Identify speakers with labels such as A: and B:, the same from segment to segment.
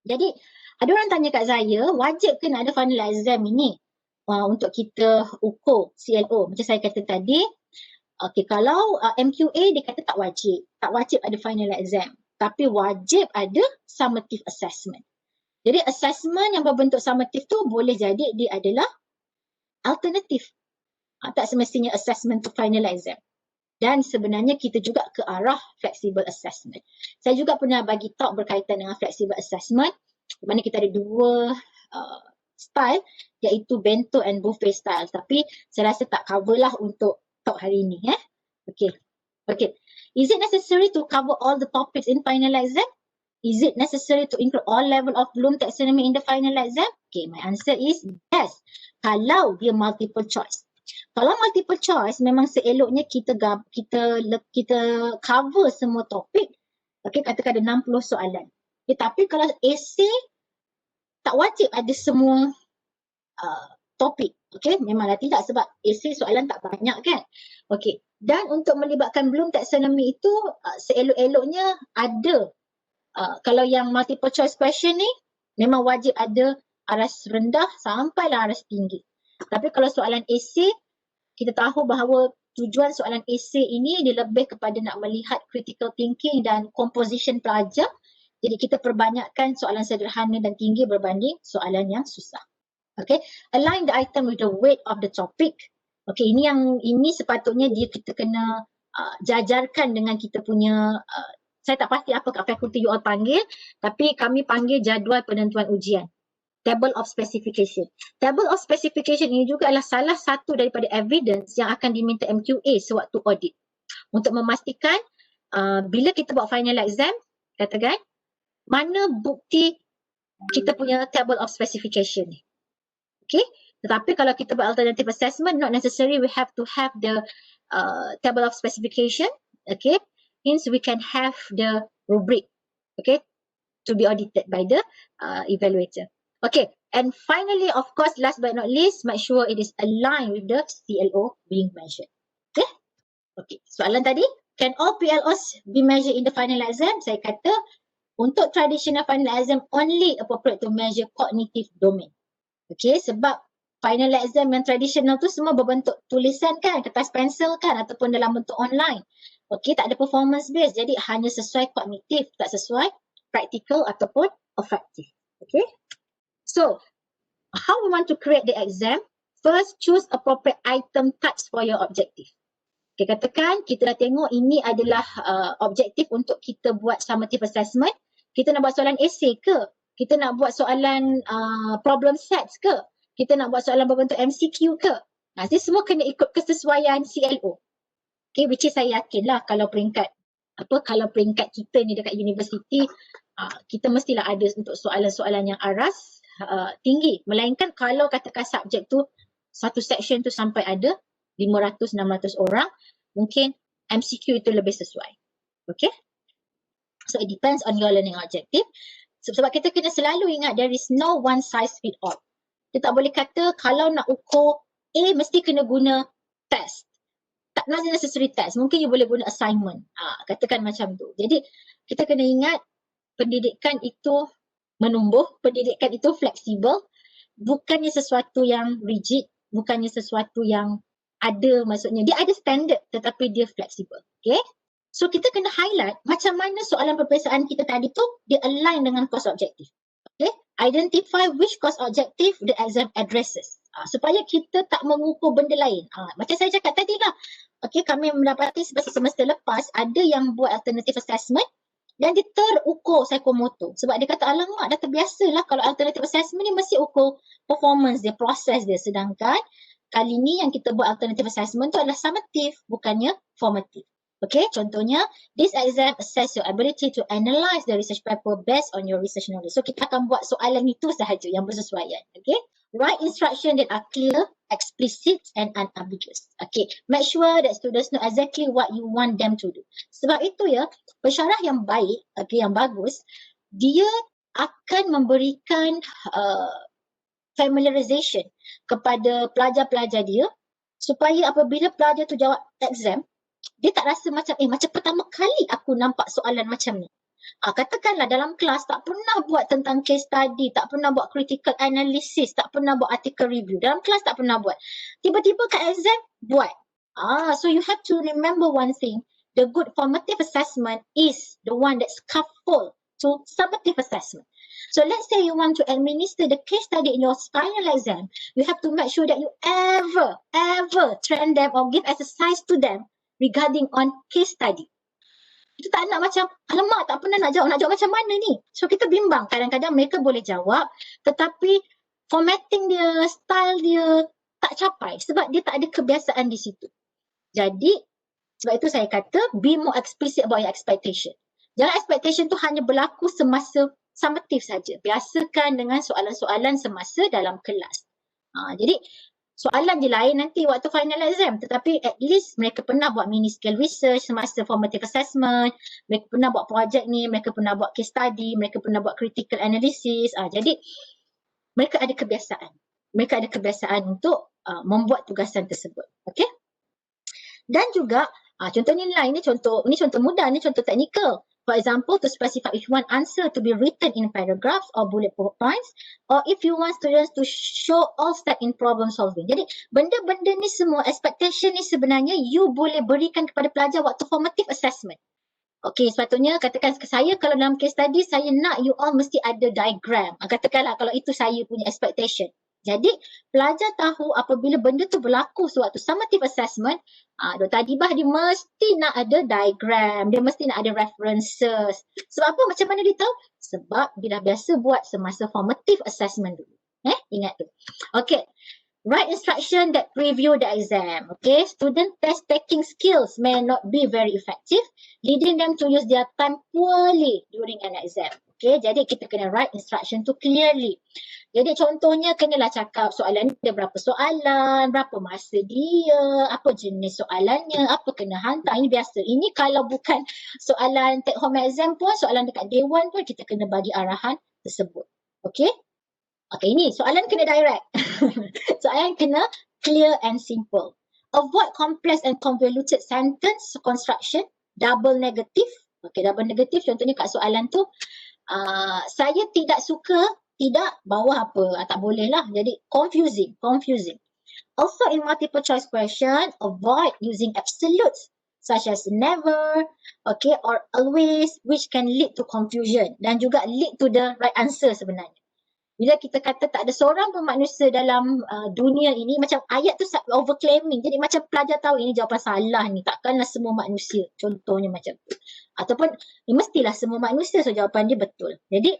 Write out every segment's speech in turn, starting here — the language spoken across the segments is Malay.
A: Jadi ada orang tanya kat saya, wajib ke nak ada final exam ini untuk kita ukur CLO. Macam saya kata tadi, okay, kalau MQA dia kata tak wajib. Tak wajib ada final exam. Tapi wajib ada summative assessment. Jadi assessment yang berbentuk summative tu boleh jadi dia adalah alternatif. Tak semestinya assessment to final exam. Dan sebenarnya kita juga ke arah flexible assessment. Saya juga pernah bagi talk berkaitan dengan flexible assessment, di mana kita ada dua style, iaitu bento and buffet style. Tapi saya rasa tak cover lah untuk talk hari ini. Okay. Is it necessary to cover all the topics in final exam? Is it necessary to include all level of Bloom taxonomy in the final exam? Okay, my answer is yes. Kalau dia multiple choice. Kalau multiple choice, memang seeloknya kita cover semua topik. Okay, katakan ada 60 soalan. Okay, tapi kalau essay, tak wajib ada semua topik. Okay, memanglah tidak sebab essay soalan tak banyak kan. Okay, dan untuk melibatkan Bloom taxonomy itu, seelok-eloknya ada. Kalau yang multiple choice question ni, memang wajib ada aras rendah sampailah aras tinggi. Tapi kalau soalan essay, kita tahu bahawa tujuan soalan essay ini dia lebih kepada nak melihat critical thinking dan composition pelajar. Jadi kita perbanyakkan soalan sederhana dan tinggi berbanding soalan yang susah. Okay, align the item with the weight of the topic. Okay, ini sepatutnya kita kena jajarkan dengan kita punya saya tak pasti apa kat fakulti you all panggil, tapi kami panggil jadual penentuan ujian. Table of specification. Table of specification ini juga adalah salah satu daripada evidence yang akan diminta MQA sewaktu audit. Untuk memastikan bila kita buat final exam, katakan, mana bukti kita punya table of specification ni. Okay? Tetapi kalau kita buat alternative assessment, not necessary we have to have the table of specification. Okay? Hence we can have the rubric, okay, to be audited by the evaluator. Okay, and finally, of course, last but not least, make sure it is aligned with the CLO being measured. Okay, soalan tadi, can all PLOs be measured in the final exam? Saya kata, untuk traditional final exam, only appropriate to measure cognitive domain. Okay, sebab final exam yang traditional tu semua berbentuk tulisan kan, kertas pensel kan, ataupun dalam bentuk online. Okay, tak ada performance based. Jadi hanya sesuai kognitif, tak sesuai practical ataupun affective. Okay. So, how we want to create the exam? First, choose appropriate item types for your objective. Okay, katakan kita dah tengok ini adalah objektif untuk kita buat summative assessment. Kita nak buat soalan essay ke? Kita nak buat soalan problem sets ke? Kita nak buat soalan berbentuk MCQ ke? Ini semua kena ikut kesesuaian CLO. Okay, which is saya yakin lah kalau peringkat kita ni dekat universiti, kita mestilah ada untuk soalan-soalan yang aras tinggi. Melainkan kalau katakan subjek tu, satu section tu sampai ada 500-600 orang, mungkin MCQ itu lebih sesuai. Okay? So it depends on your learning objective. Sebab kita kena selalu ingat there is no one size fit all. Kita tak boleh kata kalau nak ukur A mesti kena guna test. Tak necessary test. Mungkin you boleh guna assignment. Katakan macam tu. Jadi kita kena ingat pendidikan itu menumbuh, pendidikan itu fleksibel, bukannya sesuatu yang rigid, bukannya sesuatu yang ada, maksudnya dia ada standard tetapi dia fleksibel. Okay? So kita kena highlight macam mana soalan peperiksaan kita tadi tu dia align dengan course objective. Okay? Identify which course objective the exam addresses. Supaya kita tak mengukur benda lain. Macam saya cakap tadi lah. Okay, kami mendapati semester lepas ada yang buat alternative assessment dan dia terukur psikomotor. Sebab dia kata, alamak dah terbiasa lah kalau alternative assessment ni mesti ukur performance dia, proses dia. Sedangkan kali ni yang kita buat alternative assessment tu adalah summative, bukannya formative. Okay, contohnya, this exam assess your ability to analyze the research paper based on your research knowledge. So, kita akan buat soalan itu sahaja yang bersesuaian. Okay, write instruction that are clear, explicit and unambiguous. Okay, make sure that students know exactly what you want them to do. Sebab itu ya, pensyarah yang baik, okay, yang bagus, dia akan memberikan familiarization kepada pelajar-pelajar dia supaya apabila pelajar tu jawab exam, dia tak rasa macam macam pertama kali aku nampak soalan macam ni. Katakanlah dalam kelas tak pernah buat tentang case study, tak pernah buat critical analysis, tak pernah buat article review. Dalam kelas tak pernah buat. Tiba-tiba kat exam buat. So you have to remember one thing. The good formative assessment is the one that scaffold to summative assessment. So let's say you want to administer the case study in your final exam. You have to make sure that you ever train them or give exercise to them regarding on case study. Kita tak nak macam, alamak tak pernah nak jawab macam mana ni. So kita bimbang, kadang-kadang mereka boleh jawab tetapi formatting dia, style dia tak capai sebab dia tak ada kebiasaan di situ. Jadi sebab itu saya kata be more explicit about your expectation. Jangan expectation tu hanya berlaku semasa summative saja. Biasakan dengan soalan-soalan semasa dalam kelas. Jadi soalan je lain nanti waktu final exam, tetapi at least mereka pernah buat mini scale research semasa formative assessment, mereka pernah buat projek ni, mereka pernah buat case study, mereka pernah buat critical analysis. Jadi mereka ada kebiasaan. Mereka ada kebiasaan untuk membuat tugasan tersebut. Okey? Dan juga contohnya lain, ini contoh mudah, ni contoh teknikal. For example, to specify if you want answer to be written in paragraphs or bullet points, or if you want students to show all step in problem solving. Jadi benda-benda ni semua, expectation ni sebenarnya you boleh berikan kepada pelajar waktu formative assessment. Okey, sepatutnya katakan saya kalau dalam case study saya nak you all mesti ada diagram. Katakanlah kalau itu saya punya expectation. Jadi pelajar tahu apabila benda tu berlaku sewaktu summative assessment, Dr. Adibah dia mesti nak ada diagram, dia mesti nak ada references. Sebab apa? Macam mana dia tahu? Sebab dia dah biasa buat semasa formative assessment dulu. Ingat tu. Okay. Write instruction that preview the exam. Okay, student test taking skills may not be very effective, leading them to use their time poorly during an exam. Okay, jadi kita kena write instruction tu clearly. Jadi contohnya kenalah cakap soalan dia berapa soalan, berapa masa dia, apa jenis soalannya, apa kena hantar. Ini biasa. Ini kalau bukan soalan take home exam pun, soalan dekat day one pun kita kena bagi arahan tersebut. Okay. Okay, ini soalan kena direct. Soalan kena clear and simple. Avoid complex and convoluted sentence construction. Double negative. Okay, double negative contohnya kat soalan tu. Saya tidak suka, tidak, bawah apa? Tak boleh lah. Jadi confusing. Also in multiple choice question, avoid using absolutes such as never, okay, or always, which can lead to confusion dan juga lead to the right answer sebenarnya. Bila kita kata tak ada seorang pun manusia dalam dunia ini, macam ayat tu overclaiming. Jadi macam pelajar tahu ini jawapan salah ni. Takkanlah semua manusia. Contohnya macam tu. Ataupun mestilah semua manusia so jawapan dia betul. Jadi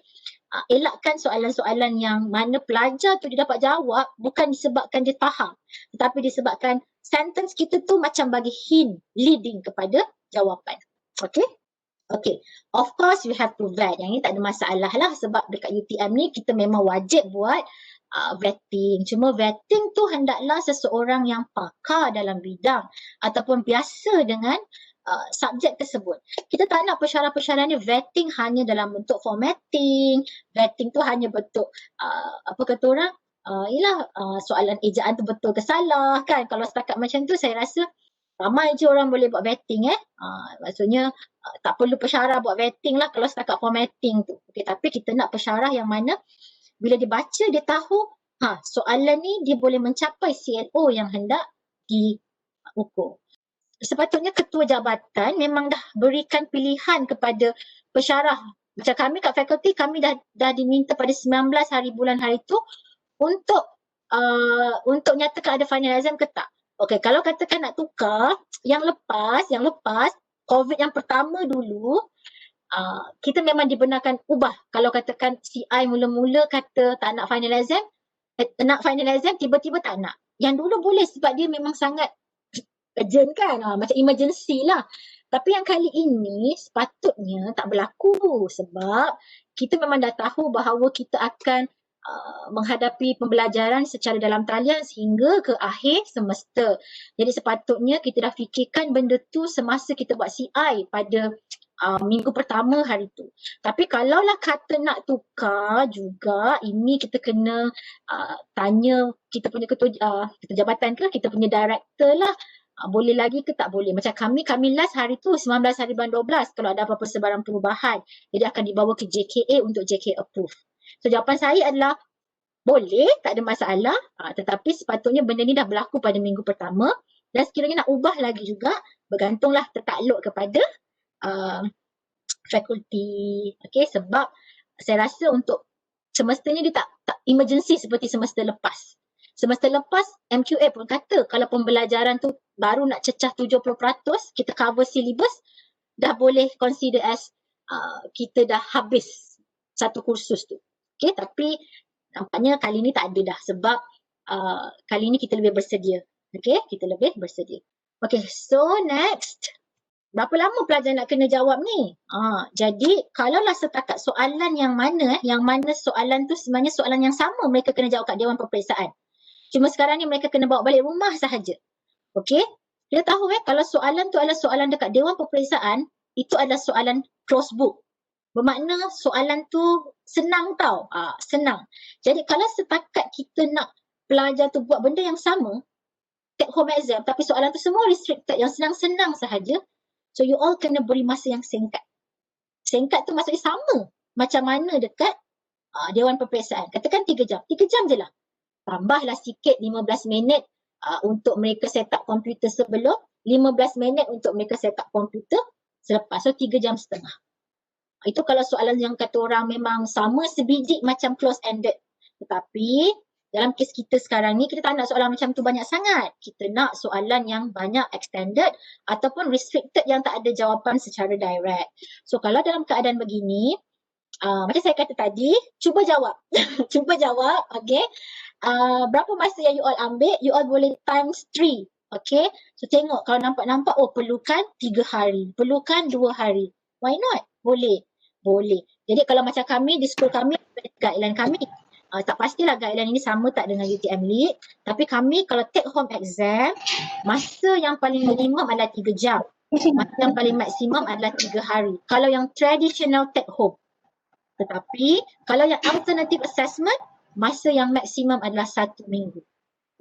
A: elakkan soalan-soalan yang mana pelajar tu dia dapat jawab bukan disebabkan dia faham. Tetapi disebabkan sentence kita tu macam bagi hint leading kepada jawapan. Okay, of course you have to vet. Yang ni tak ada masalah lah sebab dekat UTM ni kita memang wajib buat vetting. Cuma vetting tu hendaklah seseorang yang pakar dalam bidang ataupun biasa dengan subjek tersebut. Kita tak nak pesara-pesara ni vetting hanya dalam bentuk formatting. Vetting tu hanya bentuk apa kata orang? Soalan ejaan tu betul ke salah kan. Kalau setakat macam tu saya rasa ramai je orang boleh buat vetting maksudnya tak perlu pesyarah buat vetting lah kalau setakat formatting tu. Okay, tapi kita nak pesyarah yang mana bila dia baca dia tahu soalan ni dia boleh mencapai CLO yang hendak diukur. Sepatutnya ketua jabatan memang dah berikan pilihan kepada pesyarah. Macam kami kat fakulti kami dah diminta pada 19 hari bulan hari tu untuk nyatakan ada final exam ke tak. Okay, kalau katakan nak tukar, yang lepas, COVID yang pertama dulu, kita memang dibenarkan ubah. Kalau katakan CI mula-mula kata tak nak final exam, tiba-tiba tak nak. Yang dulu boleh sebab dia memang sangat urgent kan, macam emergency lah. Tapi yang kali ini sepatutnya tak berlaku sebab kita memang dah tahu bahawa kita akan menghadapi pembelajaran secara dalam talian sehingga ke akhir semester. Jadi sepatutnya kita dah fikirkan benda tu semasa kita buat CI pada minggu pertama hari tu. Tapi kalaulah kata nak tukar juga, ini kita kena tanya kita punya ketua jabatan ke, kita punya director lah. Boleh lagi ke tak boleh. Macam kami last hari tu 19 hari bulan 12 kalau ada apa-apa sebarang perubahan. Jadi akan dibawa ke JKA untuk JKA approve. So jawapan saya adalah boleh, tak ada masalah. Tetapi sepatutnya benda ni dah berlaku pada minggu pertama dan sekiranya nak ubah lagi juga bergantunglah tertakluk kepada fakulti. Okay, sebab saya rasa untuk semestinya dia tak emergency seperti semester lepas. Semester lepas MQA pun kata kalau pembelajaran tu baru nak cecah 70%, kita cover syllabus, dah boleh consider as kita dah habis satu kursus tu. Okay, tapi nampaknya kali ni tak ada dah sebab kali ni kita lebih bersedia. Okay, kita lebih bersedia. Okay, so next. Berapa lama pelajar nak kena jawab ni? Jadi kalaulah setakat soalan yang mana soalan tu sebenarnya soalan yang sama mereka kena jawab kat Dewan Peperiksaan. Cuma sekarang ni mereka kena bawa balik rumah sahaja. Okey? Kita tahu kalau soalan tu adalah soalan dekat Dewan Peperiksaan, itu adalah soalan closed book. Bermakna soalan tu senang tau. Senang. Jadi kalau setakat kita nak pelajar tu buat benda yang sama, take home exam, tapi soalan tu semua restricted, yang senang-senang sahaja, so you all kena beri masa yang singkat. Singkat tu maksudnya sama macam mana dekat Dewan Peperiksaan. Katakan 3 jam. 3 jam je lah. Tambahlah sikit 15 minit untuk mereka set up komputer sebelum, 15 minit untuk mereka set up komputer selepas. So 3 jam setengah. Itu kalau soalan yang kata orang memang sama sebiji macam close-ended. Tetapi dalam kes kita sekarang ni, kita tak nak soalan macam tu banyak sangat. Kita nak soalan yang banyak extended ataupun restricted yang tak ada jawapan secara direct. So kalau dalam keadaan begini, macam saya kata tadi, cuba jawab. Cuba jawab, okay. Berapa masa yang you all ambil, you all boleh times 3. Okay, so tengok kalau nampak-nampak, perlukan 3 hari, perlukan 2 hari. Why not? Boleh. Boleh. Jadi kalau macam kami, di school kami, guideline kami, tak pastilah guideline ini sama tak dengan UTM Lead, tapi kami kalau take home exam, masa yang paling minimum adalah 3 jam. Masa yang paling maksimum adalah 3 hari. Kalau yang traditional take home. Tetapi kalau yang alternative assessment, masa yang maksimum adalah 1 minggu.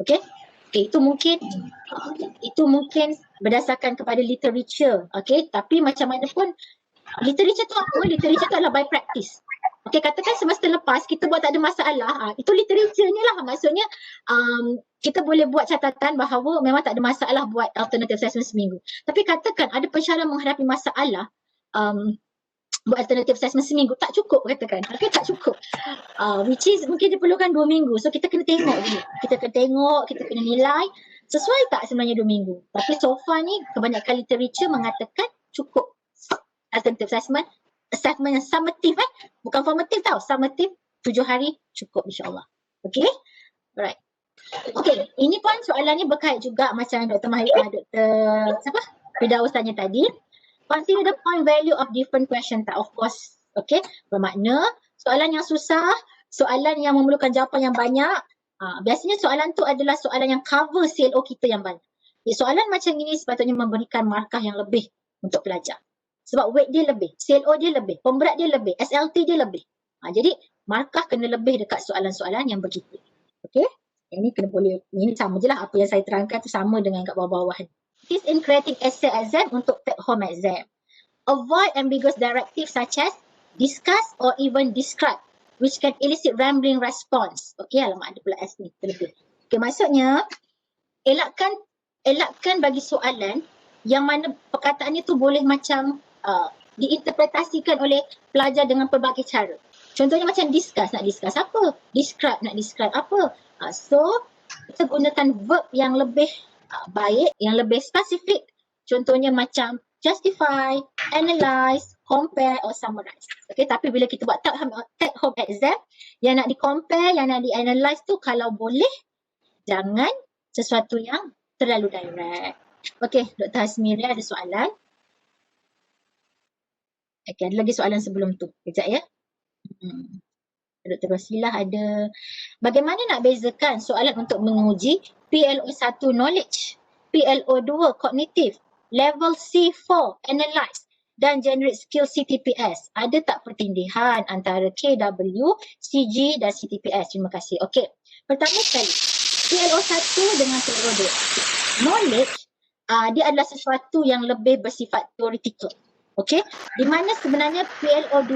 A: Okay? Okay, itu mungkin berdasarkan kepada literature. Okay, tapi macam mana pun, literature tu apa? Literature tu adalah by practice. Okay, katakan semester lepas kita buat tak ada masalah, itu literaturenya lah. Maksudnya kita boleh buat catatan bahawa memang tak ada masalah buat alternative assessment seminggu. Tapi katakan ada pensyarah menghadapi masalah, buat alternative assessment seminggu, tak cukup katakan. Okay, tak cukup. Which is mungkin dia perlukan 2 minggu. So kita kena tengok dulu. Kita kena nilai sesuai tak sebenarnya 2 minggu. Tapi so far ni kebanyakan literature mengatakan cukup alternative assessment yang summative bukan formative tau. Summative 7 hari cukup insyaAllah. Okay? Alright. Okay, ini pun soalannya berkait juga macam Dr. Firdaus tanya tadi. Consider the point value of different question type. Of course, okay. Bermakna soalan yang susah, soalan yang memerlukan jawapan yang banyak, biasanya soalan tu adalah soalan yang cover CLO kita yang banyak. Soalan macam ini sepatutnya memberikan markah yang lebih untuk pelajar. Sebab weight dia lebih, CLO dia lebih, pemberat dia lebih, SLT dia lebih. Jadi markah kena lebih dekat soalan-soalan yang begitu. Okay. Ini kena boleh, ini sama je lah apa yang saya terangkan tu sama dengan kat bawah-bawah ni. Is in creating essay exam untuk take home exam. Avoid ambiguous directives such as discuss or even describe, which can elicit rambling response. Okay, alamak ada pula S ni terlebih. Okay, maksudnya elakkan bagi soalan yang mana perkataannya tu boleh macam diinterpretasikan oleh pelajar dengan pelbagai cara. Contohnya macam discuss, nak discuss apa? Describe, nak describe apa? So, kita gunakan verb yang lebih baik, yang lebih spesifik. Contohnya macam justify, analyze, compare or summarize. Okay, tapi bila kita buat take home exam, yang nak di-compare, yang nak di-analyze tu kalau boleh, jangan sesuatu yang terlalu direct. Okay, Dr. Hasmiria ada soalan. Okay, ada lagi soalan sebelum tu. Kejap ya. Dr. Rosilah ada. Bagaimana nak bezakan soalan untuk menguji PLO1 knowledge, PLO2 cognitive, level C4 analyze dan generate skill CTPS? Ada tak pertindihan antara KW, CG dan CTPS? Terima kasih. Okey. Pertama sekali, PLO1 dengan PLO2. Knowledge dia adalah sesuatu yang lebih bersifat theoretical. Okey, di mana sebenarnya PLO2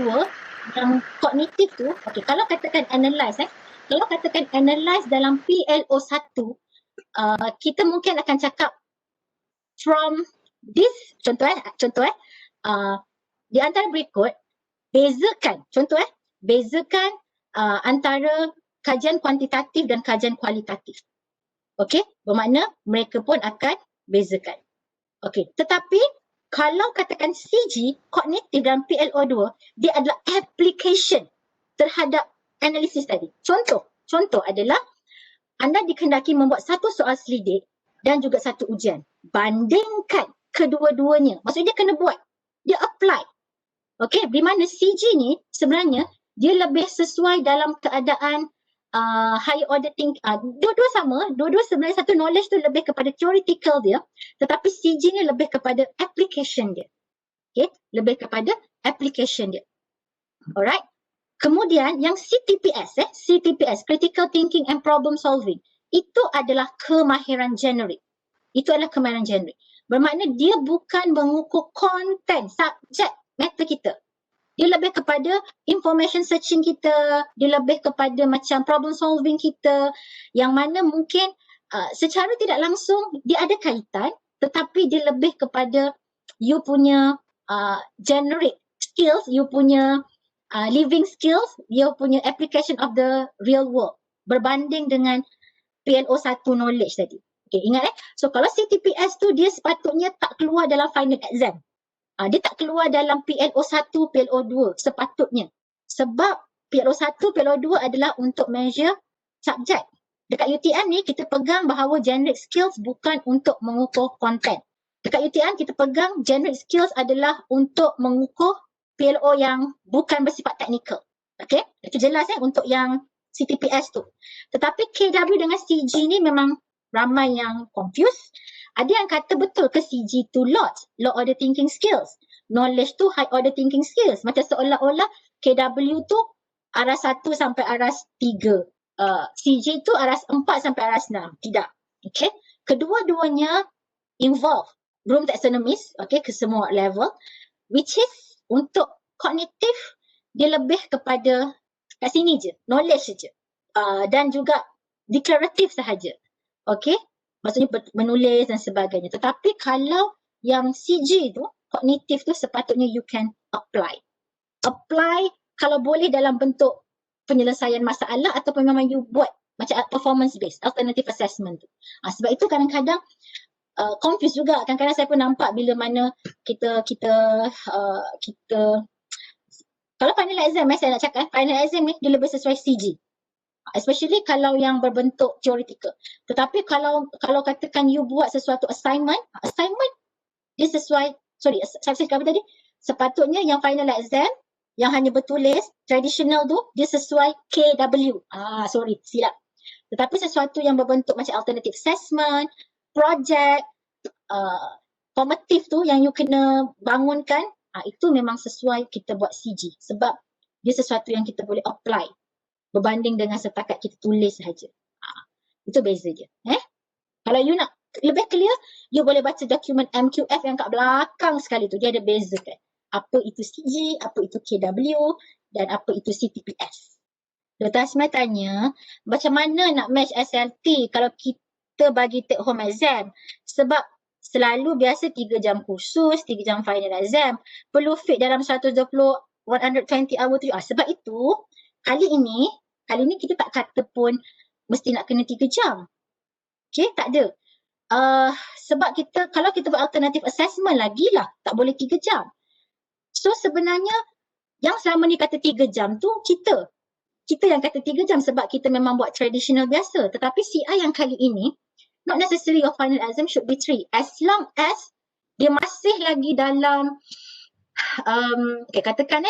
A: yang kognitif tu, okey, kalau katakan analyze kalau katakan analyze dalam PLO1, kita mungkin akan cakap from this, contoh di antara berikut, bezakan antara kajian kuantitatif dan kajian kualitatif. Okey, bermakna mereka pun akan bezakan. Okey, tetapi kalau katakan CG, kognitif dan PLO2, dia adalah application terhadap analisis tadi. Contoh adalah anda dikehendaki membuat satu soal selidik dan juga satu ujian. Bandingkan kedua-duanya. Maksudnya dia kena buat. Dia apply. Okey, di mana CG ni sebenarnya dia lebih sesuai dalam keadaan higher order thinking. Dua-dua sama, dua-dua sebenarnya satu knowledge tu lebih kepada theoretical dia, tetapi CG ni lebih kepada application dia. Okay, lebih kepada application dia. Alright. Kemudian yang CTPS, Critical Thinking and Problem Solving, itu adalah kemahiran generik. Bermakna dia bukan mengukur konten, subjek matter kita. Dia lebih kepada information searching kita, dia lebih kepada macam problem solving kita, yang mana mungkin secara tidak langsung dia ada kaitan, tetapi dia lebih kepada you punya generic skills, you punya living skills, you punya application of the real world berbanding dengan PLO1 knowledge tadi. Okay, ingat so kalau CTPS tu dia sepatutnya tak keluar dalam final exam. Dia tak keluar dalam PLO1, PLO2 sepatutnya. Sebab PLO1, PLO2 adalah untuk measure subjek. Dekat UTM ni kita pegang bahawa generic skills bukan untuk mengukur konten. Dekat UTM kita pegang generic skills adalah untuk mengukur PLO yang bukan bersifat teknikal. Okey? Itu jelas untuk yang CTPS tu. Tetapi KW dengan CG ni memang ramai yang confused. Ada yang kata betul ke CG tu low order thinking skills. Knowledge tu high order thinking skills. Macam seolah-olah KW tu aras 1 sampai aras 3. CG tu aras 4 sampai aras 6. Tidak. Okay. Kedua-duanya involve room taxonomies, okay, ke semua level. Which is untuk kognitif, dia lebih kepada kat sini je, knowledge je. Dan juga declarative sahaja. Okay. Maksudnya menulis dan sebagainya. Tetapi kalau yang CG tu, kognitif tu sepatutnya you can apply. Apply kalau boleh dalam bentuk penyelesaian masalah ataupun memang you buat macam performance based, alternative assessment tu. Sebab itu kadang-kadang confuse juga. Kadang-kadang saya pun nampak bila mana kita kalau final exam, saya nak cakap final exam ni dia lebih sesuai CG. Especially kalau yang berbentuk theoretical. Tetapi kalau katakan you buat sesuatu assignment dia sesuai, saya cakap apa tadi? Sepatutnya yang final exam yang hanya bertulis traditional tu dia sesuai KW. Silap. Tetapi sesuatu yang berbentuk macam alternative assessment, project, formative tu yang you kena bangunkan, itu memang sesuai kita buat CG sebab dia sesuatu yang kita boleh apply berbanding dengan setakat kita tulis sahaja. Itu beza je. Kalau you nak lebih clear, you boleh baca dokumen MQF yang kat belakang sekali tu. Dia ada beza kan. Apa itu CG, apa itu KW dan apa itu CTPS. Dr. Asmai tanya, macam mana nak match SLT kalau kita bagi take home exam? Sebab selalu biasa 3 jam khusus, 3 jam final exam. Perlu fit dalam 120, 120 hour tu. Sebab itu, kali ini kita tak kata pun mesti nak kena 3 jam. Okay, tak ada. Sebab kalau kita buat alternative assessment lagilah, tak boleh 3 jam. So sebenarnya yang selama ni kata 3 jam tu kita yang kata 3 jam sebab kita memang buat traditional biasa. Tetapi CI yang kali ini, not necessarily your final exam should be 3. As long as dia masih lagi dalam katakan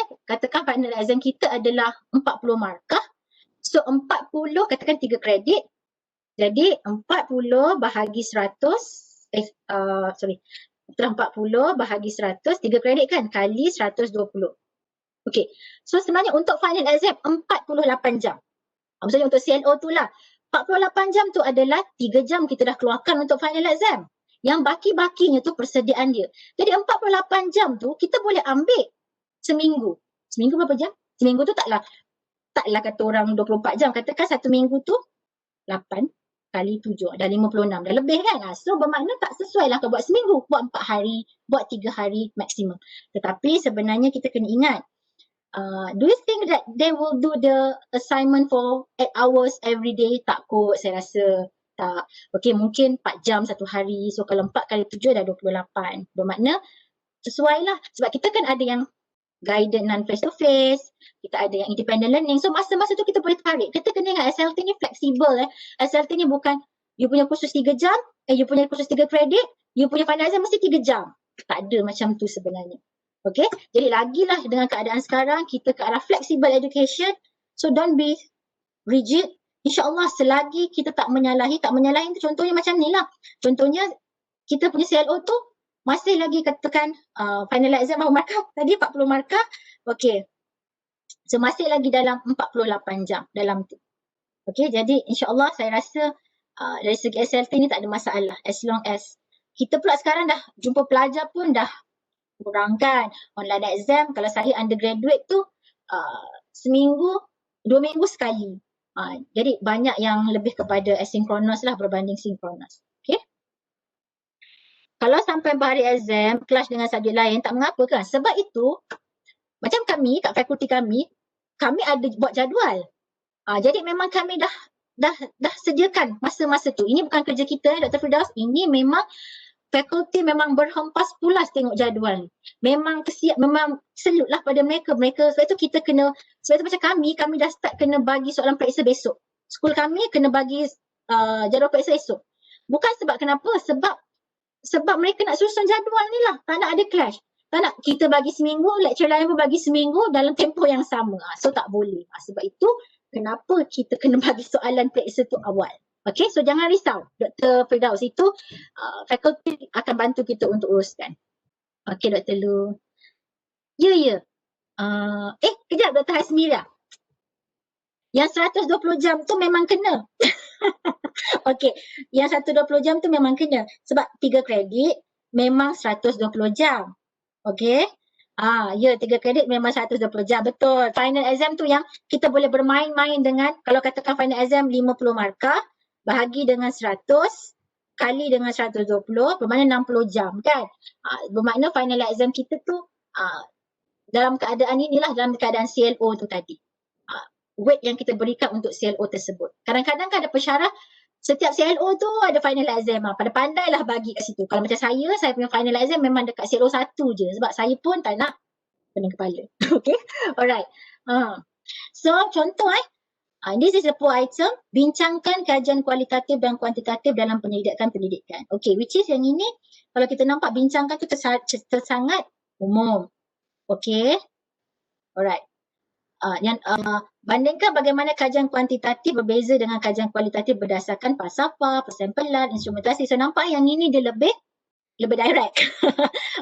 A: final exam kita adalah 40 markah. So 40 katakan 3 kredit. Jadi 40 bahagi 100 40 bahagi 100 3 kredit kan kali 120. Okey. So sebenarnya untuk final exam 48 jam. Maksudnya untuk CLO tu lah. 48 jam tu adalah 3 jam kita dah keluarkan untuk final exam. Yang baki-bakinya tu persediaan dia. Jadi 48 jam tu kita boleh ambil seminggu. Seminggu berapa jam? Seminggu tu taklah kata orang 24 jam. Katakan satu minggu tu 8 kali 7 dah 56, dah lebih kan. So bermakna tak sesuai lah kalau buat seminggu, buat 4 hari, buat 3 hari maksimum. Tetapi sebenarnya kita kena ingat, do you think that they will do the assignment for 8 hours every day? Tak kot, saya rasa tak. Okay, mungkin 4 jam satu hari. So kalau 4 kali 7 dah 28. Bermakna sesuai lah. Sebab kita kan ada yang guided non-face to face, kita ada yang independent learning. So masa-masa tu kita boleh tarik. Kita kena ingat SLT ni fleksibel. SLT ni bukan you punya kursus 3 jam, you punya kursus 3 kredit, you punya final exam mesti 3 jam. Tak ada macam tu sebenarnya. Okay, jadi lagilah dengan keadaan sekarang kita ke arah flexible education. So don't be rigid. InsyaAllah selagi kita tak menyalahi tu contohnya macam ni lah. Contohnya kita punya CLO tu masih lagi katakan final exam berapa markah tadi? 40 markah. Okay. So masih lagi dalam 48 jam dalam tu. Okay, jadi insyaAllah saya rasa dari segi SLT ni tak ada masalah. As long as kita pula sekarang dah jumpa pelajar pun dah kurangkan. Online exam kalau saya undergraduate tu seminggu, 2 minggu sekali. Jadi banyak yang lebih kepada asynchronous lah berbanding synchronous. Okay. Kalau sampai hari exam, kelas dengan subjek lain, tak mengapa kan? Sebab itu, macam kami, kat fakulti kami ada buat jadual. Jadi memang kami dah sediakan masa-masa tu. Ini bukan kerja kita, Dr. Firdaus. Ini memang fakulti memang berhempas pulas tengok jadual ni. Memang memang salute lah pada mereka. Sebab itu kita kena, sebab itu macam kami dah start kena bagi soalan periksa besok. Skul kami kena bagi jadual periksa esok. Bukan sebab kenapa, sebab mereka nak susun jadual ni lah. Tak nak ada clash. Tak nak kita bagi seminggu, lecturer lain pun bagi seminggu dalam tempoh yang sama. So tak boleh. Sebab itu kenapa kita kena bagi soalan periksa tu awal. Okay, so jangan risau. Dr. Firdaus itu fakulti akan bantu kita untuk uruskan. Okay, Dr. Lu. Ya. Kejap Dr. Hasmira. Yang 120 jam tu memang kena. Okay, yang 120 jam tu memang kena. Sebab 3 kredit memang 120 jam. Okay. Ya, 3 kredit memang 120 jam. Betul. Final exam tu yang kita boleh bermain-main dengan, kalau katakan final exam 50 markah, bahagi dengan 100, kali dengan 120, bermakna 60 jam kan. Bermakna final exam kita tu dalam keadaan inilah, dalam keadaan CLO tu tadi. Weight yang kita berikan untuk CLO tersebut. Kadang-kadang kan ada pesyarat, setiap CLO tu ada final exam. Pandai-pandailah bagi kat situ. Kalau macam saya punya final exam memang dekat CLO 1 je. Sebab saya pun tak nak pening kepala. Okay, alright. So contoh this is a poor item. Bincangkan kajian kualitatif dan kuantitatif dalam pendidikan. Okay, which is yang ini, kalau kita nampak bincangkan tu tersangat umum. Okay, alright. Bandingkan bagaimana kajian kuantitatif berbeza dengan kajian kualitatif berdasarkan falsafah, persampelan, instrumentasi. So nampak yang ini dia lebih direct.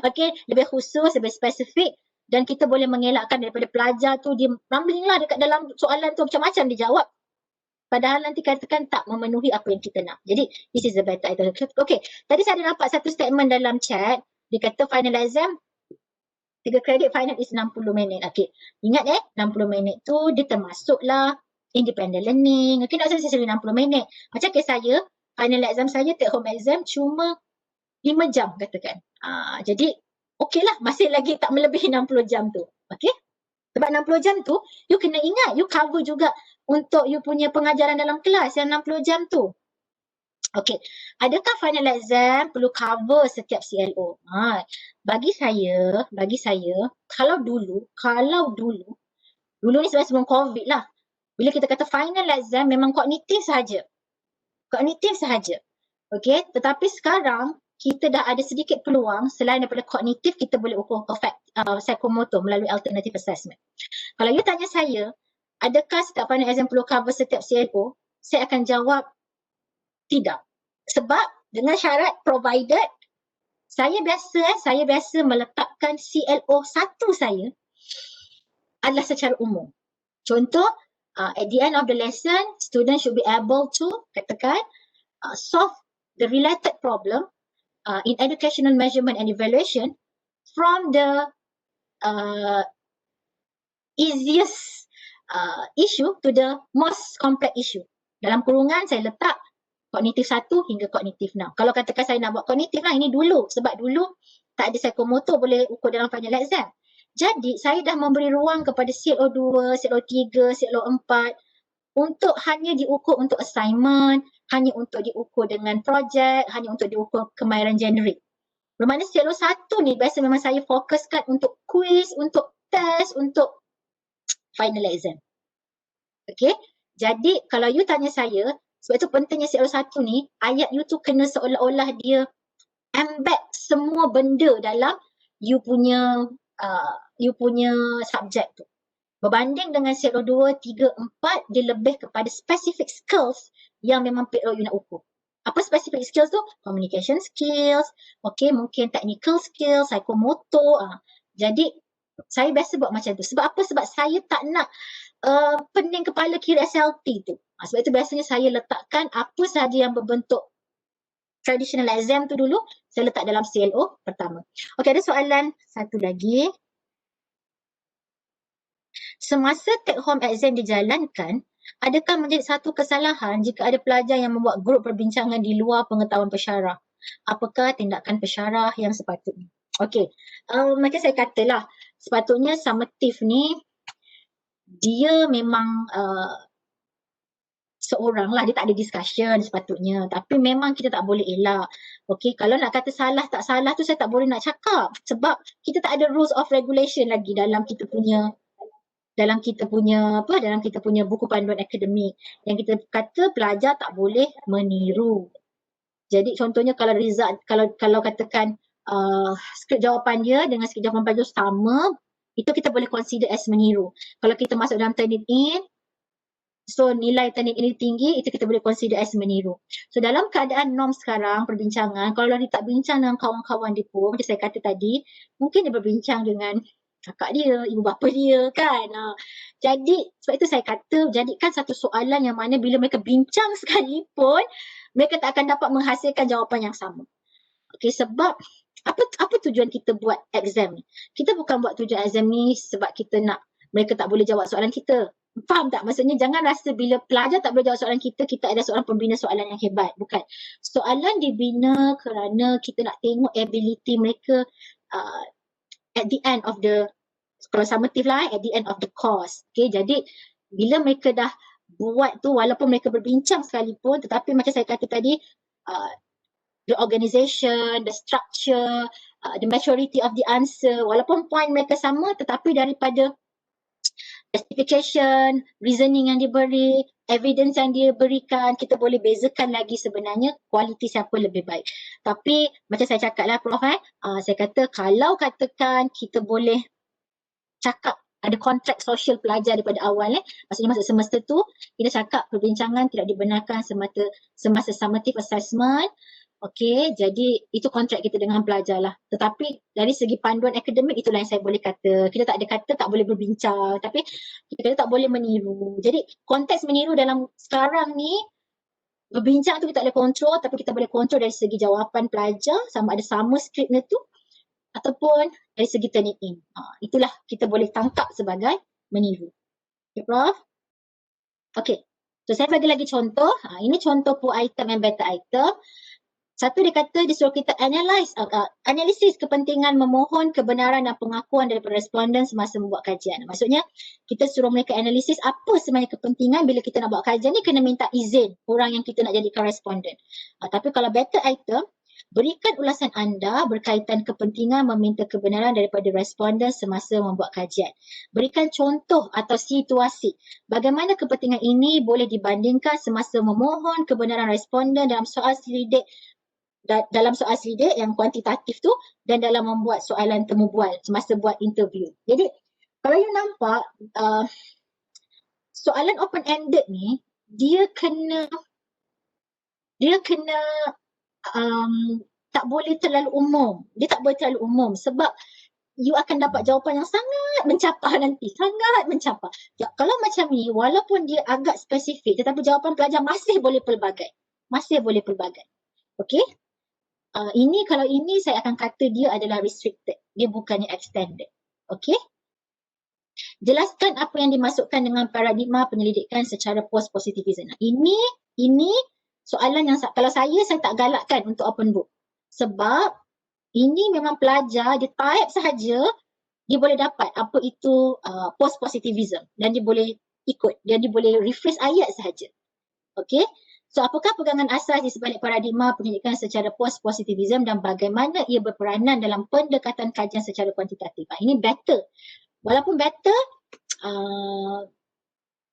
A: Okay, lebih khusus, lebih spesifik, dan kita boleh mengelakkan daripada pelajar tu dia rambling lah dekat dalam soalan tu, macam-macam dia jawab. Padahal nanti katakan tak memenuhi apa yang kita nak. Jadi this is a better item. Okay, tadi saya ada nampak satu statement dalam chat. Dia kata final exam 3 kredit final is 60 minit. Okay, ingat 60 minit tu dia termasuklah independent learning. Okay, nak saya 60 minit. Macam kes saya, final exam saya, take home exam cuma 5 jam katakan. Jadi okey lah, masih lagi tak melebihi 60 jam tu. Okay, sebab 60 jam tu you kena ingat, you cover juga untuk you punya pengajaran dalam kelas yang 60 jam tu. Okay, adakah final exam perlu cover setiap CLO? Bagi saya, kalau dulu ni sebelum COVID lah. Bila kita kata final exam memang kognitif sahaja. Okay, tetapi sekarang kita dah ada sedikit peluang selain daripada kognitif, kita boleh ukur psikomotor melalui alternative assessment. Kalau you tanya saya, adakah setiap final exam perlu cover setiap CLO? Saya akan jawab tidak. Sebab dengan syarat provided saya biasa meletakkan CLO 1 saya adalah secara umum. Contoh, at the end of the lesson, student should be able to katakan solve the related problem in educational measurement and evaluation from the easiest issue to the most complex issue. Dalam kurungan saya letak kognitif 1 hingga kognitif 6. Kalau katakan saya nak buat kognitif lah, ini dulu. Sebab dulu tak ada psikomotor boleh ukur dalam final exam. Jadi saya dah memberi ruang kepada CLO2, CLO3, CLO4 untuk hanya diukur untuk assignment, hanya untuk diukur dengan projek, hanya untuk diukur kemahiran generik. Bermakna CLO1 ni biasa memang saya fokuskan untuk quiz, untuk test, untuk final exam. Okay, jadi kalau you tanya saya, sebab itu pentingnya CLO1 ni, ayat you tu kena seolah-olah dia embed semua benda dalam you punya subjek tu. Berbanding dengan CLO2, 3, 4, dia lebih kepada specific skills yang memang PO you nak ukur. Apa specific skills tu? Communication skills, okay, mungkin technical skills, psikomotor. Jadi saya biasa buat macam tu. Sebab apa? Sebab saya tak nak pening kepala kira SLT tu. Sebab itu biasanya saya letakkan apa sahaja yang berbentuk traditional exam tu dulu, saya letak dalam CLO pertama. Okey, ada soalan satu lagi. Semasa take home exam dijalankan, adakah menjadi satu kesalahan jika ada pelajar yang membuat grup perbincangan di luar pengetahuan pensyarah? Apakah tindakan pensyarah yang sepatutnya? Okey, macam saya katalah, sepatutnya summative ni dia memang seorang lah, dia tak ada discussion sepatutnya. Tapi memang kita tak boleh elak. Okey, kalau nak kata salah tak salah tu saya tak boleh nak cakap. Sebab kita tak ada rules of regulation lagi dalam kita punya buku panduan akademik. Yang kita kata pelajar tak boleh meniru. Jadi contohnya kalau result, kalau katakan skrip jawapan dia dengan skrip jawapan pelajar sama, itu kita boleh consider as meniru. Kalau kita masuk dalam Turnitin, so nilai Turnitin ini tinggi, itu kita boleh consider as meniru. So dalam keadaan norm sekarang, perbincangan, kalau dia tak bincang dengan kawan-kawan dia pun, macam saya kata tadi, mungkin dia berbincang dengan kakak dia, ibu bapa dia kan. Jadi sebab itu saya kata jadikan satu soalan yang mana bila mereka bincang sekalipun, mereka tak akan dapat menghasilkan jawapan yang sama. Okey, sebab apa tujuan kita buat exam ni? Kita bukan buat tujuan exam ni sebab kita nak mereka tak boleh jawab soalan kita. Faham tak? Maksudnya jangan rasa bila pelajar tak boleh jawab soalan kita, kita ada seorang pembina soalan yang hebat. Bukan. Soalan dibina kerana kita nak tengok ability mereka at the end of the, kalau summative lah, at the end of the course. Okay, jadi bila mereka dah buat tu, walaupun mereka berbincang sekalipun, tetapi macam saya kata tadi, the organization, the structure, the maturity of the answer, walaupun point mereka sama, tetapi daripada justification, reasoning yang diberi, evidence yang dia berikan, kita boleh bezakan lagi sebenarnya kualiti siapa lebih baik. Tapi macam saya cakap lah Prof, saya kata kalau katakan kita boleh cakap ada kontrak sosial pelajar daripada awal, maksudnya masuk semester tu, kita cakap perbincangan tidak dibenarkan semasa summative assessment. Okey, jadi itu kontrak kita dengan pelajar lah. Tetapi dari segi panduan akademik, itulah yang saya boleh kata. Kita tak ada kata tak boleh berbincang, tapi kita kata tak boleh meniru. Jadi konteks meniru dalam sekarang ni, berbincang tu kita tak boleh kontrol, tapi kita boleh kontrol dari segi jawapan pelajar, sama ada sama skripnya tu, ataupun dari segi Turnitin. Itulah kita boleh tangkap sebagai meniru. Okay, Prof? Okay, so saya bagi lagi contoh. Ini contoh per item and better item. Satu dia kata dia suruh kita analisis kepentingan memohon kebenaran dan pengakuan daripada responden semasa membuat kajian. Maksudnya kita suruh mereka analisis apa sebenarnya kepentingan bila kita nak buat kajian ni, kena minta izin orang yang kita nak jadikan responden. Tapi kalau better item, berikan ulasan anda berkaitan kepentingan meminta kebenaran daripada responden semasa membuat kajian. Berikan contoh atau situasi bagaimana kepentingan ini boleh dibandingkan semasa memohon kebenaran responden dalam soal selidik yang kuantitatif tu, dan dalam membuat soalan temu bual semasa buat interview. Jadi kalau you nampak soalan open-ended ni, dia kena tak boleh terlalu umum. Dia tak boleh terlalu umum sebab you akan dapat jawapan yang sangat mencapah nanti. Sangat mencapah. Ya, kalau macam ni, walaupun dia agak spesifik, tetapi jawapan pelajar masih boleh pelbagai. Okey? ini kalau ini saya akan kata dia adalah restricted. Dia bukannya extended. Okay? Jelaskan apa yang dimasukkan dengan paradigma penyelidikan secara post-positivism. Ini soalan yang kalau saya tak galakkan untuk open book. Sebab ini memang pelajar, dia type sahaja, dia boleh dapat apa itu post-positivism dan dia boleh ikut, dan dia boleh rephrase ayat sahaja. Okay? So, apakah pegangan asas di sebalik paradigma penyelidikan secara post-positivism dan bagaimana ia berperanan dalam pendekatan kajian secara kuantitatif? Ini better. Walaupun better,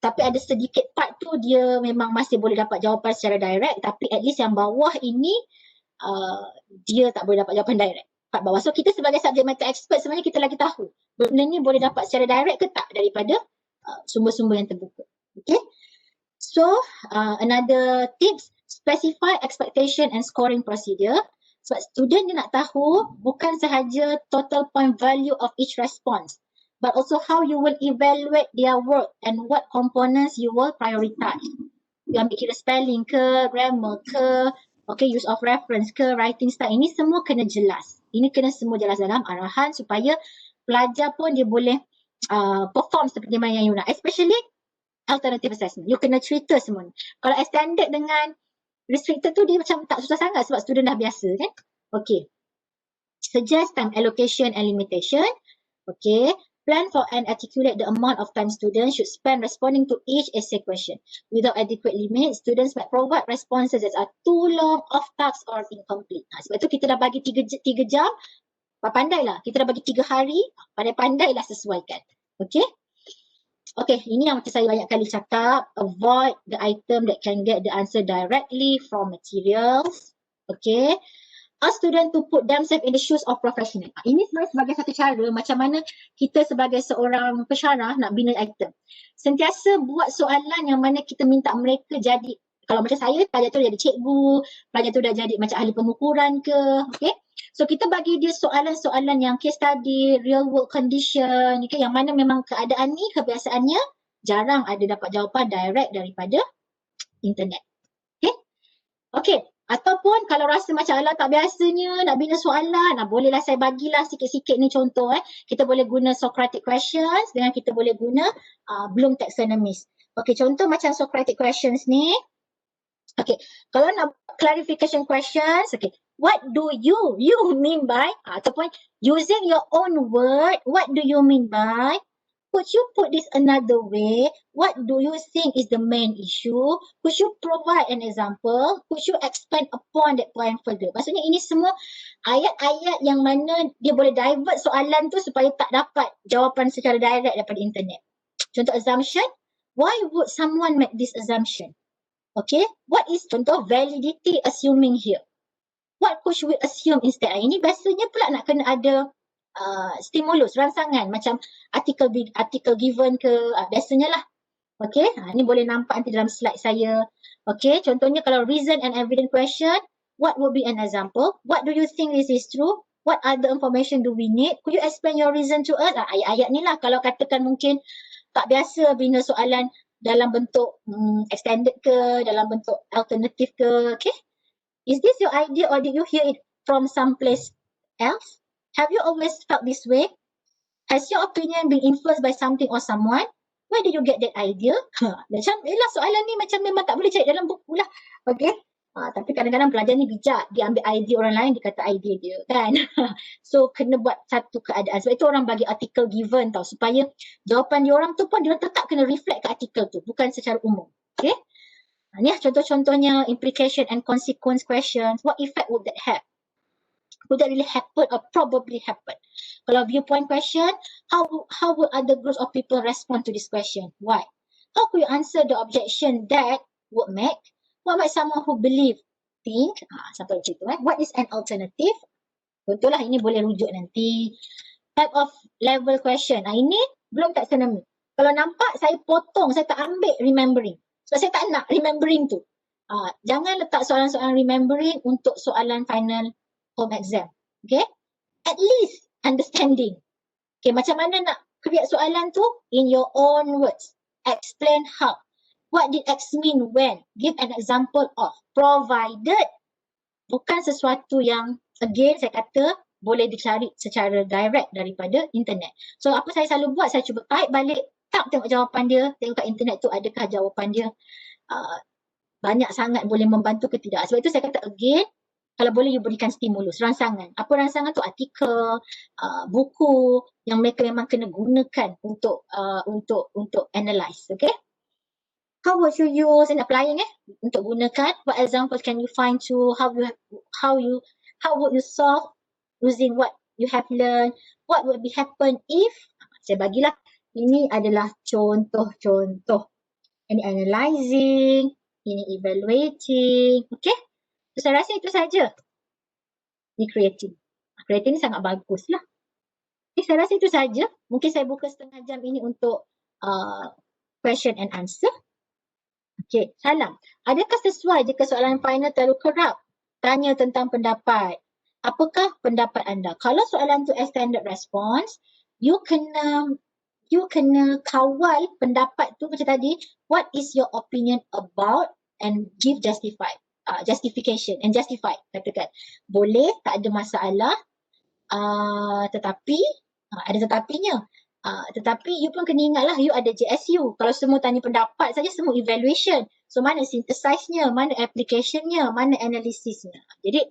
A: tapi ada sedikit part tu dia memang masih boleh dapat jawapan secara direct, tapi at least yang bawah ini dia tak boleh dapat jawapan direct. Part bawah. So, kita sebagai subject matter expert sebenarnya kita lagi tahu benda ni boleh dapat secara direct ke tak daripada sumber-sumber yang terbuka. Okay? So, another tips, specify expectation and scoring procedure. Sebab student dia nak tahu bukan sahaja total point value of each response, but also how you will evaluate their work and what components you will prioritize. You ambil kira spelling ke, grammar ke, okay, use of reference ke, writing style. Ini semua kena jelas. Ini kena semua jelas dalam arahan supaya pelajar pun dia boleh perform seperti mana yang you nak. Especially alternative assessment. You kena cerita semua ni. Kalau extended dengan restricted tu dia macam tak susah sangat sebab student dah biasa kan. Okay. Suggest time allocation and limitation. Okay. Plan for and articulate the amount of time students should spend responding to each essay question. Without adequate limit, students might provide responses that are too long, off task or incomplete. Sebab tu kita dah bagi 3 jam, pandailah. Kita dah bagi 3 hari, pandai-pandailah sesuaikan. Okay. Okay, ini yang macam saya banyak kali cakap. Avoid the item that can get the answer directly from materials. Okay. Ask student to put themselves in the shoes of professional. Ini sebenarnya sebagai satu cara macam mana kita sebagai seorang pensyarah nak bina item. Sentiasa buat soalan yang mana kita minta mereka jadi, kalau macam saya, pelajar tu jadi cikgu, pelajar tu dah jadi macam ahli pengukuran ke. Okay. So kita bagi dia soalan-soalan yang case study, real world condition, okay, yang mana memang keadaan ni kebiasaannya jarang ada dapat jawapan direct daripada internet. Okay. Okay. Ataupun kalau rasa macam alah tak biasanya nak bina soalan, bolehlah saya bagilah sikit-sikit ni contoh. Kita boleh guna Socratic questions dengan kita boleh guna Bloom taxonomies. Okay, contoh macam Socratic questions ni. Okay, kalau nak clarification questions, okay, what do you mean by, ataupun using your own word, what do you mean by? Could you put this another way? What do you think is the main issue? Could you provide an example? Could you expand upon that point further? Maksudnya ini semua ayat-ayat yang mana dia boleh divert soalan tu supaya tak dapat jawapan secara direct daripada internet. Contoh assumption, why would someone make this assumption? Okay, what is contoh validity assuming here? What could we assume instead? Ini biasanya pula nak kena ada stimulus, rangsangan macam artikel given ke, biasanya lah. Okay, ni boleh nampak nanti dalam slide saya. Okay, contohnya kalau reason and evidence question, what would be an example? What do you think this is true? What other information do we need? Could you explain your reason to us? Ayat-ayat ni lah kalau katakan mungkin tak biasa bina soalan dalam bentuk extended ke, dalam bentuk alternative ke. Okay, is this your idea or did you hear it from someplace else? Have you always felt this way? Has your opinion been influenced by something or someone? Where did you get that idea? Macam, soalan ni macam memang tak boleh cari dalam buku lah. Okay? Tapi kadang-kadang pelajar ni bijak. Dia ambil idea orang lain, dia kata idea dia kan. So, kena buat satu keadaan. Sebab itu orang bagi artikel given tau. Supaya jawapan dia orang tu pun dia tetap kena reflect ke artikel tu. Bukan secara umum. Okay? Ni contoh-contohnya implication and consequence questions. What effect would that have? Would that really happen or probably happen? Kalau viewpoint question, how will other groups of people respond to this question? Why? How could you answer the objection that would make? What might someone who believe think? Sampai macam tu. What is an alternative? Contohlah ini boleh rujuk nanti. Type of level question. Ini belum taxonomy. Kalau nampak saya potong, saya tak ambil remembering. Sebab saya tak nak remembering tu. Jangan letak soalan-soalan remembering untuk soalan final home exam. Okay? At least understanding. Okay, macam mana nak create soalan tu? In your own words. Explain how. What did X mean when? Give an example of. Provided bukan sesuatu yang again saya kata boleh dicari secara direct daripada internet. So apa saya selalu buat, saya cuba type balik, tengok jawapan dia, tengok kat internet tu adakah jawapan dia banyak sangat boleh membantu ke tidak. Sebab itu saya kata again, kalau boleh you berikan stimulus, rangsangan. Apa rangsangan tu? Artikel, buku yang mereka memang kena gunakan untuk analyze, okay? How would you use and applying untuk gunakan? What examples can you find to how would you solve using what you have learned? What would be happen if? Saya bagilah ini adalah contoh-contoh. Ini analyzing, ini evaluating, okay? So, saya rasa itu saja. Ini creating. Creating ni sangat bagus lah. Okay, saya rasa itu saja. Mungkin saya buka setengah jam ini untuk question and answer. Okay, salam. Adakah sesuai jika soalan final terlalu kerap? Tanya tentang pendapat. Apakah pendapat anda? Kalau soalan tu extended response, you kena kawal pendapat tu macam tadi. What is your opinion about and give justification and justify. Katakan boleh, tak ada masalah, tetapi ada tetapinya. Tetapi you pun kena ingatlah you ada JSU. Kalau semua tanya pendapat saja, semua evaluation. So mana synthesize-nya, mana application-nya, mana analisisnya. Jadi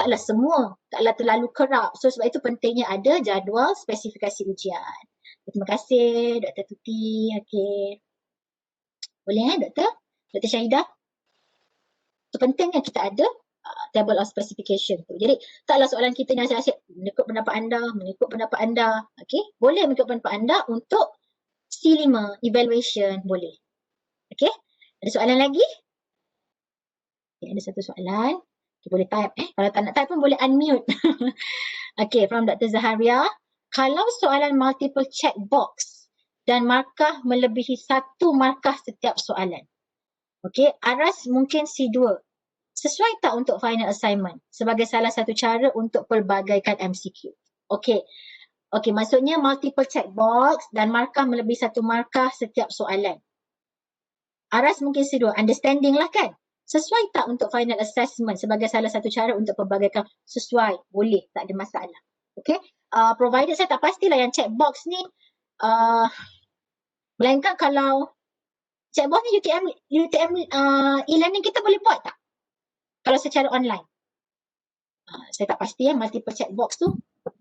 A: taklah semua, taklah terlalu kerap. So sebab itu pentingnya ada jadual spesifikasi ujian. Terima kasih Dr. Tuti. Okay. Boleh Doktor? Dr. Syahidah? So pentingnya kita ada table of specification tu. Jadi taklah soalan kita ni asyik-asyik mengikut pendapat anda. Okay? Boleh mengikut pendapat anda untuk C5 evaluation boleh. Okay? Ada soalan lagi? Okay, ada satu soalan. Okay, boleh type. Kalau tak nak type pun boleh unmute. Okay, from Dr. Zaharia. Kalau soalan multiple checkbox dan markah melebihi 1 markah setiap soalan. Okay, aras mungkin C2. Sesuai tak untuk final assignment sebagai salah satu cara untuk pelbagaikan MCQ? Okay, maksudnya multiple checkbox dan markah melebihi 1 markah setiap soalan. Aras mungkin C2, understanding lah kan? Sesuai tak untuk final assessment sebagai salah satu cara untuk pelbagaikan? Sesuai, boleh, tak ada masalah. Okay, provided saya tak pastilah yang checkbox ni, melainkan kalau checkbox ni UTM e-learning kita boleh buat tak? Kalau secara online. Saya tak pasti multiple checkbox tu.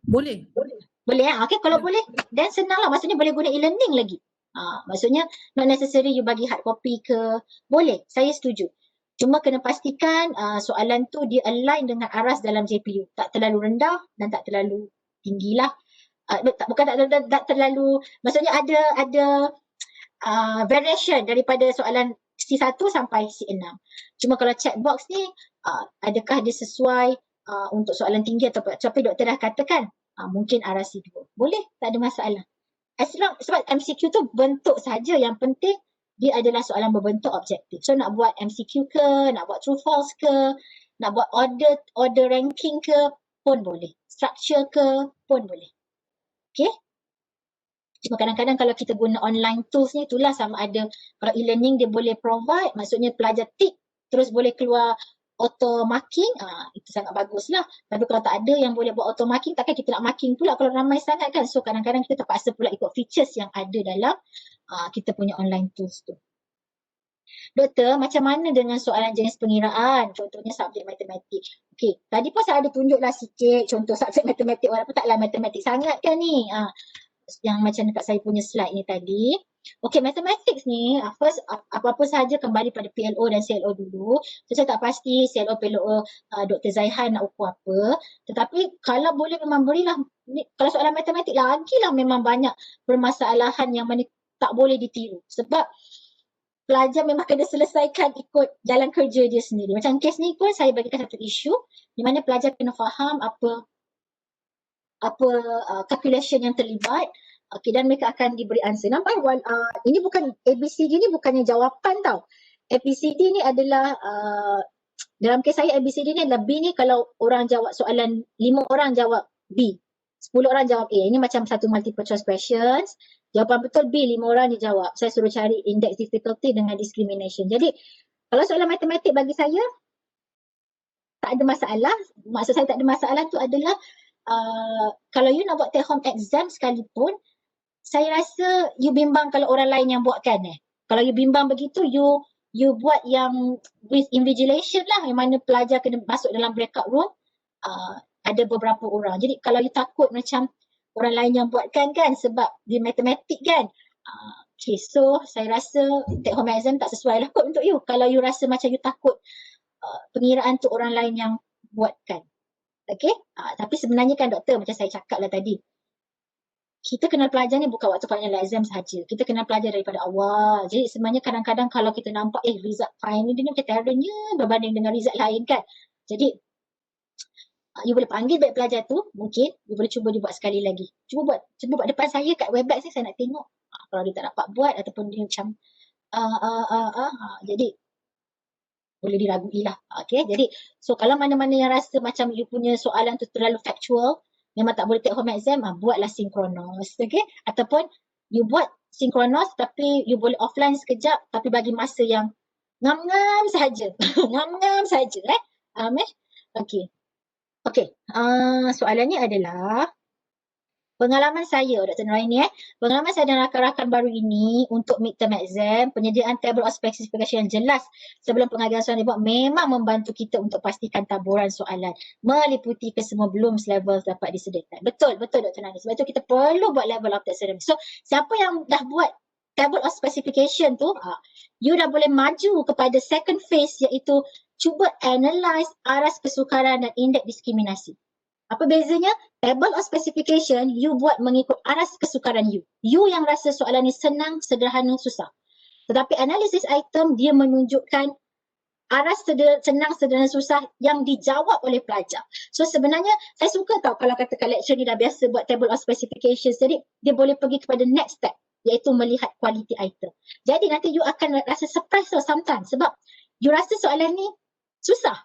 B: Boleh.
A: Boleh Okay, kalau boleh, dan senang lah. Maksudnya boleh guna e-learning lagi. Maksudnya not necessary you bagi hard copy ke. Boleh, saya setuju. Cuma kena pastikan soalan tu dia align dengan aras dalam JPU. Tak terlalu rendah dan tak terlalu tinggi lah. Bukan tak terlalu, maksudnya ada variation daripada soalan C1 sampai C6. Cuma kalau checkbox ni, adakah dia sesuai untuk soalan tinggi atau tapi doktor dah katakan mungkin arah C2. Boleh, tak ada masalah. As long, sebab MCQ tu bentuk saja, yang penting dia adalah soalan berbentuk objektif. So nak buat MCQ ke, nak buat true false ke, nak buat order ranking ke pun boleh. Structure ke pun boleh. Okay? Cuma kadang-kadang kalau kita guna online tools ni, itulah sama ada kalau e-learning dia boleh provide, maksudnya pelajar tick terus boleh keluar auto marking, itu sangat bagus lah. Tapi kalau tak ada yang boleh buat auto marking, takkan kita nak marking pula kalau ramai sangat kan. So kadang-kadang kita terpaksa pula ikut features yang ada dalam kita punya online tools tu. Doktor, macam mana dengan soalan jenis pengiraan? Contohnya subjek matematik. Okey, tadi pun saya ada tunjuklah sikit contoh subjek matematik, walaupun taklah matematik sangat kan ni. Yang macam dekat saya punya slide ni tadi. Okay, mathematics ni, first apa-apa sahaja kembali pada PLO dan CLO dulu. So, saya tak pasti CLO, PLO Dr. Zaihan nak ukur apa. Tetapi kalau boleh memang berilah, kalau soalan matematik lagilah memang banyak permasalahan yang mana tak boleh ditiru. Sebab pelajar memang kena selesaikan ikut jalan kerja dia sendiri. Macam kes ni pun saya bagikan satu isu di mana pelajar kena faham apa calculation yang terlibat, okay, dan mereka akan diberi answer. Nampak ini bukan ABCD ni bukannya jawapan tau. ABCD ni adalah dalam kes saya ABCD ni adalah B ni kalau orang jawab soalan 5 orang jawab B, 10 orang jawab A. Ini macam satu multiple choice questions. Jawapan betul B, 5 orang dijawab. Saya suruh cari index difficulty dengan discrimination. Jadi kalau soalan matematik bagi saya tak ada masalah. Maksud saya tak ada masalah tu adalah kalau you nak buat take home exam sekalipun, saya rasa you bimbang kalau orang lain yang buatkan Kalau you bimbang begitu, you buat yang with invigilation lah, yang mana pelajar kena masuk dalam breakout room, ada beberapa orang. Jadi kalau you takut macam orang lain yang buatkan kan, sebab dia matematik kan, okay, so saya rasa take home exam tak sesuai lah kot untuk you. Kalau you rasa macam you takut pengiraan tu orang lain yang buatkan. Okay, tapi sebenarnya kan doktor, macam saya cakap lah tadi, kita kenal pelajar ni bukan waktu final exam sahaja. Kita kenal pelajar daripada awal. Jadi sebenarnya kadang-kadang kalau kita nampak result final dia ni macam terrornya berbanding dengan result lain kan. Jadi you boleh panggil baik pelajar tu, mungkin you boleh cuba dibuat sekali lagi. Cuba buat depan saya kat Webex ni, saya nak tengok. Kalau dia tak dapat buat ataupun dia macam jadi boleh diragui lah. Okay, jadi so kalau mana-mana yang rasa macam you punya soalan tu terlalu factual, memang tak boleh take home exam, buatlah synchronize. Okay, ataupun you buat synchronize tapi you boleh offline sekejap, tapi bagi masa yang ngam-ngam sahaja. Ngam-ngam sahaja Okay, soalannya adalah pengalaman saya, Dr. Nuraini pengalaman saya dan rakan-rakan baru ini untuk midterm exam, penyediaan table of specification yang jelas sebelum pengajuan soalan dibuat memang membantu kita untuk pastikan taburan soalan meliputi kesemua belum levels dapat disediakan. Betul Dr. Nuraini. Sebab itu kita perlu buat level of taxonomy. So, siapa yang dah buat table of specification tu, you dah boleh maju kepada second phase, iaitu cuba analyze aras kesukaran dan indeks diskriminasi. Apa bezanya? Table of specification, you buat mengikut aras kesukaran you. You yang rasa soalan ni senang, sederhana, susah. Tetapi analisis item, dia menunjukkan aras senang, sederhana, susah yang dijawab oleh pelajar. So sebenarnya, saya suka tau kalau katakan lecturer ni dah biasa buat table of specification. Jadi, dia boleh pergi kepada next step, iaitu melihat quality item. Jadi nanti you akan rasa surprise tau sometimes. Sebab you rasa soalan ni susah.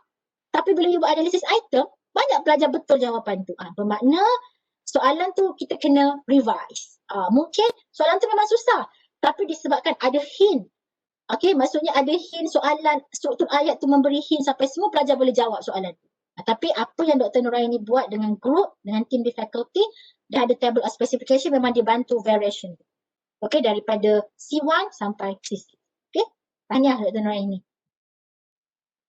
A: Tapi bila you buat analisis item, banyak pelajar betul jawapan tu. Bermakna soalan tu kita kena revise. Mungkin soalan tu memang susah, tapi disebabkan ada hint. Okay, maksudnya ada hint soalan, struktur ayat tu memberi hint sampai semua pelajar boleh jawab soalan tu. Tapi apa yang Dr. Nuraini buat dengan group, dengan tim di faculty, dah ada table of specification, memang dibantu variation. Okay, daripada C1 sampai C6. Okay, tahniah Dr. Nuraini.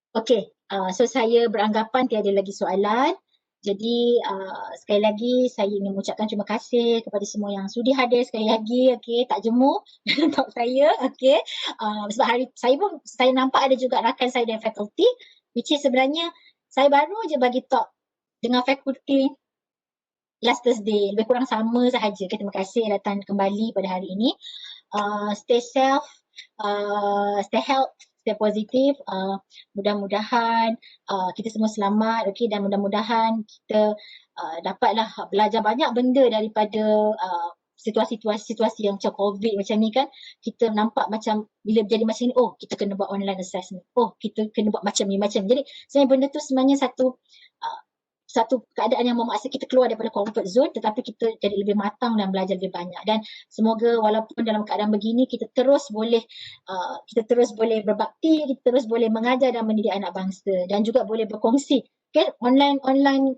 A: Okay, so saya beranggapan tiada lagi soalan. Jadi sekali lagi saya ingin mengucapkan terima kasih kepada semua yang sudi hadir sekali lagi. Okay, tak jemu dengan talk saya. Okay, sebab hari saya nampak ada juga rakan saya dari fakulti, which is sebenarnya saya baru je bagi talk dengan fakulti last Thursday. Lebih kurang sama sahaja. Okay, terima kasih datang kembali pada hari ini. Stay safe, stay healthy, stay positif. Mudah-mudahan kita semua selamat, okay, dan mudah-mudahan kita dapatlah belajar banyak benda daripada situasi yang macam COVID macam ni kan. Kita nampak macam bila jadi macam ni, oh kita kena buat online assessment, oh kita kena buat macam ni. Jadi sebenarnya benda tu sebenarnya satu keadaan yang memaksa kita keluar daripada comfort zone, tetapi kita jadi lebih matang dan belajar lebih banyak. Dan semoga walaupun dalam keadaan begini kita terus boleh berbakti, kita terus boleh mengajar dan mendidik anak bangsa, dan juga boleh berkongsi. Okay, online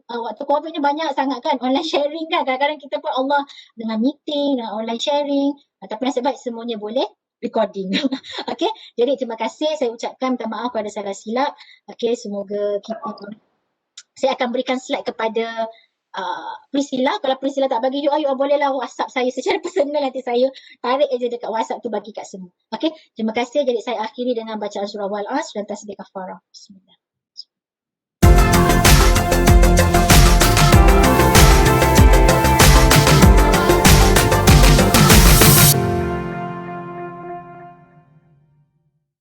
A: waktu COVID ni banyak sangat kan online sharing kan. Kadang-kadang kita pun Allah dengan meeting, dengan online sharing, tapi nasib baik semuanya boleh recording. Okay, jadi terima kasih, saya ucapkan minta maaf pada salah silap. Okay, semoga saya akan berikan slide kepada Priscilla. Kalau Priscilla tak bagi you bolehlah WhatsApp saya secara personal, nanti saya tarik aja dekat WhatsApp tu bagi kat semua. Okay, terima kasih. Jadi saya akhiri dengan bacaan surah Wal-Asr dan tasbih kafarah. Bismillah.